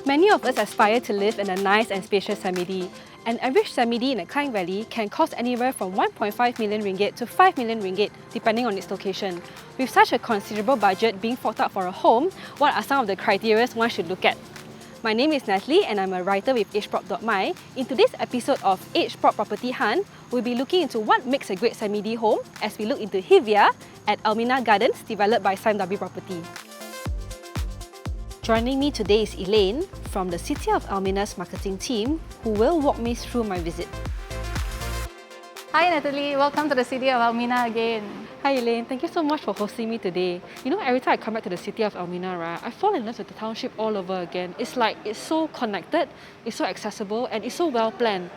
Many of us aspire to live in a nice and spacious semidee. An average semidee in the Klang Valley can cost anywhere from 1.5 million ringgit to 5 million ringgit, depending on its location. With such a considerable budget being forked out for a home, what are some of the criteria one should look at? My name is Natalie and I'm a writer with ageprop.my. In today's episode of Ageprop Property Hunt, we'll be looking into what makes a great semidee home as we look into Hivia at Elmina Gardens, developed by Sime Darby Property. Joining me today is Elaine from the City of Elmina's marketing team, who will walk me through my visit. Hi Natalie, welcome to the City of Elmina again. Hi Elaine, thank you so much for hosting me today. You know, every time I come back to the City of Elmina, right, I fall in love with the township all over again. It's like, it's so connected, it's so accessible, and it's so well planned.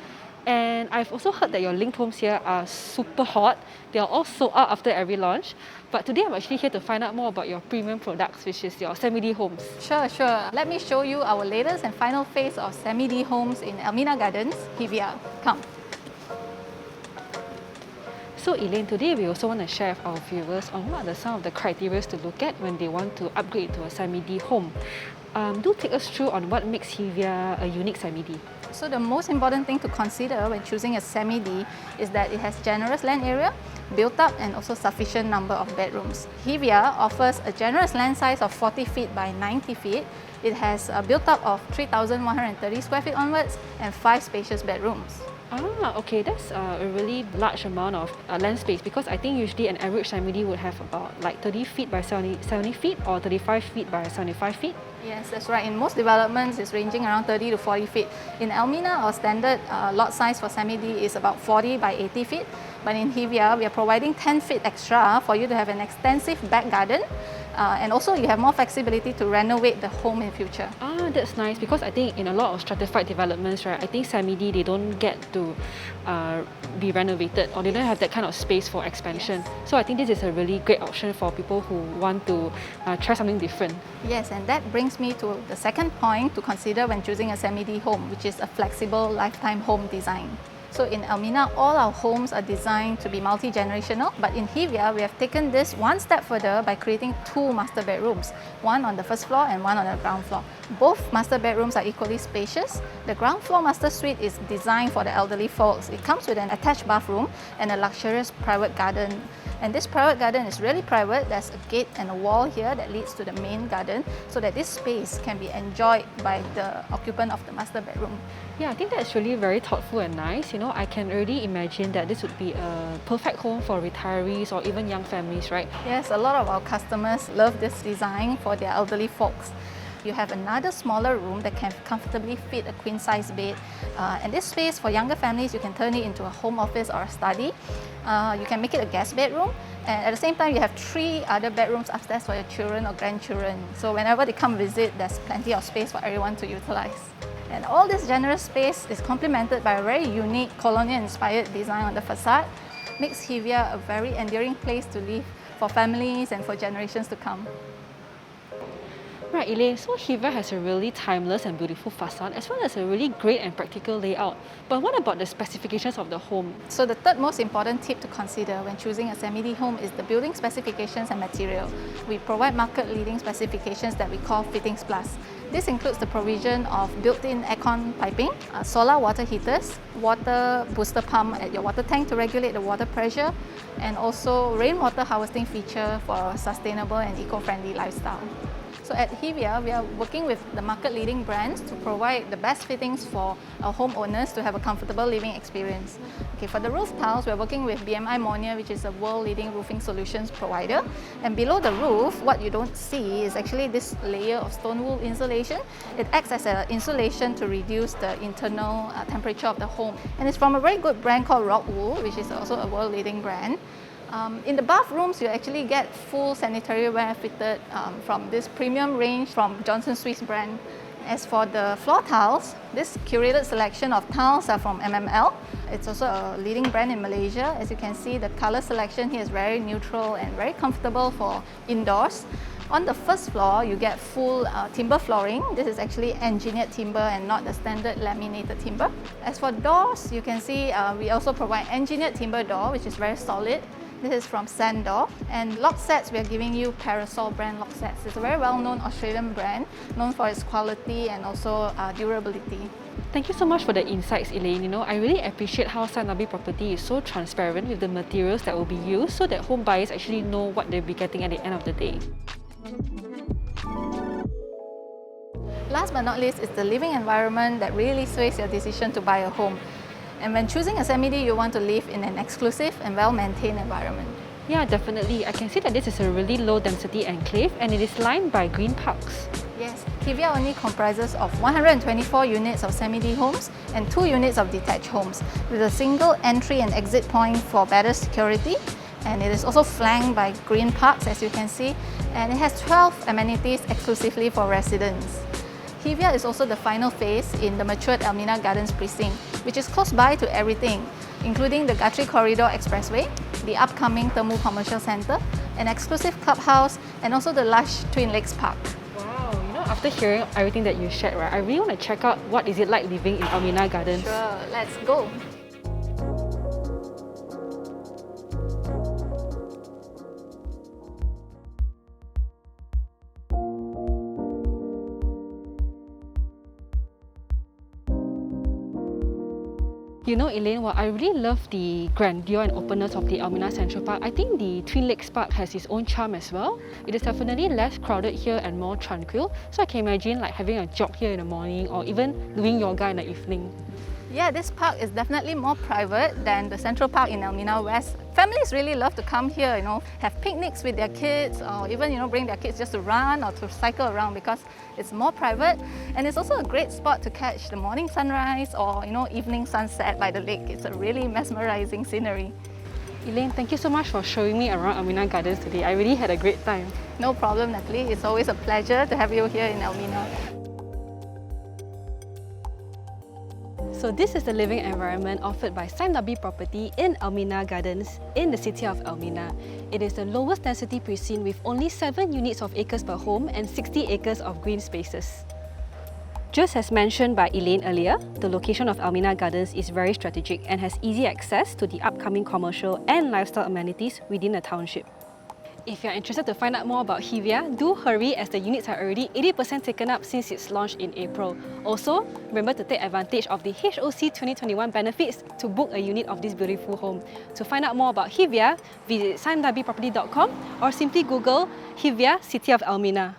And I've also heard that your linked homes here are super hot. They are all sold out after every launch. But today I'm actually here to find out more about your premium products, which is your semidee homes. Sure. Let me show you our latest and final phase of semidee homes in Elmina Gardens, Hivia. Come. So Elaine, today we also want to share with our viewers on what are some of the criteria to look at when they want to upgrade to a semidee home. Do take us through on what makes Hivia a unique semidee. So the most important thing to consider when choosing a semidee is that it has generous land area, built up and also sufficient number of bedrooms. Hivia offers a generous land size of 40 feet by 90 feet. It has a built up of 3,130 square feet onwards and 5 spacious bedrooms. Okay, that's a really large amount of land space, because I think usually an average semidee would have about like 30 feet by 70 feet or 35 feet by 75 feet. Yes, that's right. In most developments, it's ranging around 30 to 40 feet. In Elmina, our standard lot size for semidee is about 40 by 80 feet. But in Hivia, we are providing 10 feet extra for you to have an extensive back garden. And also, you have more flexibility to renovate the home in future. That's nice, because I think in a lot of stratified developments, right, I think semidee, they don't get to be renovated, or they don't have that kind of space for expansion. Yes. So I think this is a really great option for people who want to try something different. Yes, and that brings me to the second point to consider when choosing a semidee home, which is a flexible lifetime home design. So in Elmina, all our homes are designed to be multi-generational, but in Hivia, we have taken this one step further by creating 2 master bedrooms, one on the first floor and one on the ground floor. Both master bedrooms are equally spacious. The ground floor master suite is designed for the elderly folks. It comes with an attached bathroom and a luxurious private garden. And this private garden is really private. There's a gate and a wall here that leads to the main garden, so that this space can be enjoyed by the occupant of the master bedroom. Yeah, I think that's really very thoughtful and nice. You know, I can already imagine that this would be a perfect home for retirees or even young families, right? Yes, a lot of our customers love this design for their elderly folks. You have another smaller room that can comfortably fit a queen-size bed. And this space for younger families, you can turn it into a home office or a study. You can make it a guest bedroom. And at the same time, you have 3 other bedrooms upstairs for your children or grandchildren. So whenever they come visit, there's plenty of space for everyone to utilize. And all this generous space is complemented by a very unique colonial-inspired design on the facade. Makes Hivia a very endearing place to live for families and for generations to come. Right, Elaine, so Hivia has a really timeless and beautiful facade, as well as a really great and practical layout. But what about the specifications of the home? So the third most important tip to consider when choosing a semidee home is the building specifications and material. We provide market-leading specifications that we call Fittings Plus. This includes the provision of built-in aircon piping, solar water heaters, water booster pump at your water tank to regulate the water pressure, and also rainwater harvesting feature for a sustainable and eco-friendly lifestyle. So at Hivia, we are working with the market-leading brands to provide the best fittings for our homeowners to have a comfortable living experience. Okay, for the roof tiles, we are working with BMI Monia, which is a world-leading roofing solutions provider. And below the roof, what you don't see is actually this layer of stone wool insulation. It acts as an insulation to reduce the internal temperature of the home. And it's from a very good brand called Rock Wool, which is also a world-leading brand. In the bathrooms, you actually get full sanitary ware fitted from this premium range from Johnson Swiss brand. As for the floor tiles, this curated selection of tiles are from MML. It's also a leading brand in Malaysia. As you can see, the color selection here is very neutral and very comfortable for indoors. On the first floor, you get full timber flooring. This is actually engineered timber and not the standard laminated timber. As for doors, you can see we also provide engineered timber door, which is very solid. This is from Sandor, and lock sets, we are giving you Parasol brand lock sets. It's a very well-known Australian brand, known for its quality and also durability. Thank you so much for the insights, Elaine. I really appreciate how Sime Darby Property is so transparent with the materials that will be used so that home buyers actually know what they'll be getting at the end of the day. Last but not least is the living environment that really sways your decision to buy a home. And when choosing a semidee, you want to live in an exclusive and well-maintained environment. Yeah, definitely. I can see that this is a really low-density enclave and it is lined by green parks. Yes, Hevia only comprises of 124 units of semidee homes and 2 units of detached homes, with a single entry and exit point for better security. And it is also flanked by green parks, as you can see, and it has 12 amenities exclusively for residents. Hevia is also the final phase in the matured Elmina Gardens precinct, which is close by to everything, including the Guthrie Corridor Expressway, the upcoming Temu Commercial Centre, an exclusive clubhouse, and also the lush Twin Lakes Park. Wow, after hearing everything that you shared, right, I really want to check out what is it like living in Elmina Gardens. Sure, let's go. Elaine, I really love the grandeur and openness of the Elmina Central Park. I think the Twin Lakes Park has its own charm as well. It is definitely less crowded here and more tranquil. So I can imagine having a jog here in the morning or even doing yoga in the evening. Yeah, this park is definitely more private than the Central Park in Elmina West. Families really love to come here, have picnics with their kids, or even, bring their kids just to run or to cycle around because it's more private. And it's also a great spot to catch the morning sunrise or, evening sunset by the lake. It's a really mesmerizing scenery. Elaine, thank you so much for showing me around Elmina Gardens today. I really had a great time. No problem, Natalie. It's always a pleasure to have you here in Elmina. So this is the living environment offered by Sime Darby Property in Elmina Gardens in the City of Elmina. It is the lowest density precinct with only 7 units of acres per home and 60 acres of green spaces. Just as mentioned by Elaine earlier, the location of Elmina Gardens is very strategic and has easy access to the upcoming commercial and lifestyle amenities within the township. If you're interested to find out more about Hevia, do hurry as the units are already 80% taken up since its launch in April. Also, remember to take advantage of the HOC 2021 benefits to book a unit of this beautiful home. To find out more about Hevia, visit simedarbyproperty.com or simply Google Hevia City of Elmina.